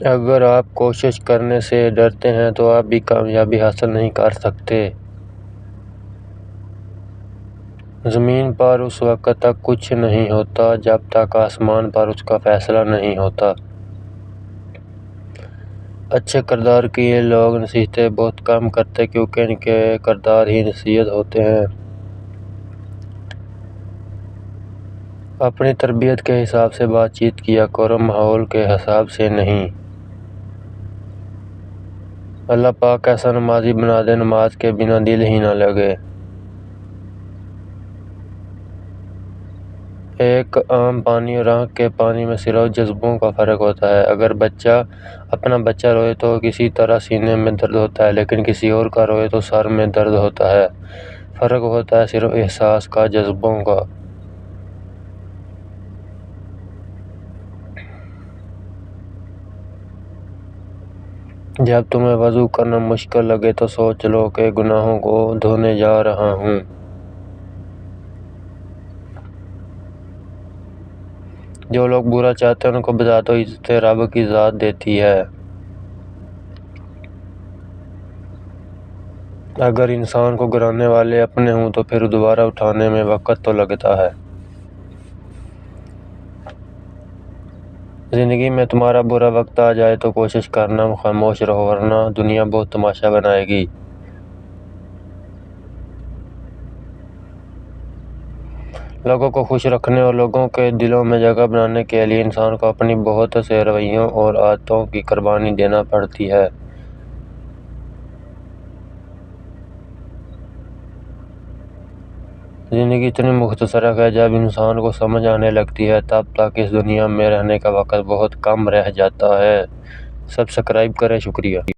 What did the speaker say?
اگر آپ کوشش کرنے سے ڈرتے ہیں تو آپ بھی کامیابی حاصل نہیں کر سکتے۔ زمین پر اس وقت تک کچھ نہیں ہوتا جب تک آسمان پر اس کا فیصلہ نہیں ہوتا۔ اچھے کردار کے لوگ نصیحتیں بہت کم کرتے کیونکہ ان کے کردار ہی نصیحت ہوتے ہیں۔ اپنی تربیت کے حساب سے بات چیت کیا کرو، ماحول کے حساب سے نہیں۔ اللہ پاک ایسا نمازی بنا دے نماز کے بنا دل ہی نہ لگے۔ ایک عام پانی اور آنکھ کے پانی میں صرف جذبوں کا فرق ہوتا ہے۔ اگر اپنا بچہ روئے تو کسی طرح سینے میں درد ہوتا ہے، لیکن کسی اور کا روئے تو سر میں درد ہوتا ہے۔ فرق ہوتا ہے صرف احساس کا، جذبوں کا۔ جب تمہیں وضو کرنا مشکل لگے تو سوچ لو کہ گناہوں کو دھونے جا رہا ہوں۔ جو لوگ برا چاہتے ہیں ان کو بتا دو عزتیں رب کی ذات دیتی ہے۔ اگر انسان کو گرانے والے اپنے ہوں تو پھر دوبارہ اٹھانے میں وقت تو لگتا ہے۔ زندگی میں تمہارا برا وقت آ جائے تو کوشش کرنا خاموش رہو، ورنہ دنیا بہت تماشا بنائے گی۔ لوگوں کو خوش رکھنے اور لوگوں کے دلوں میں جگہ بنانے کے لیے انسان کو اپنی بہت سے رویوں اور عادتوں کی قربانی دینا پڑتی ہے۔ زندگی اتنی مختصر ہے کہ جب انسان کو سمجھ آنے لگتی ہے تب تک اس دنیا میں رہنے کا وقت بہت کم رہ جاتا ہے۔ سبسکرائب کریں، شکریہ۔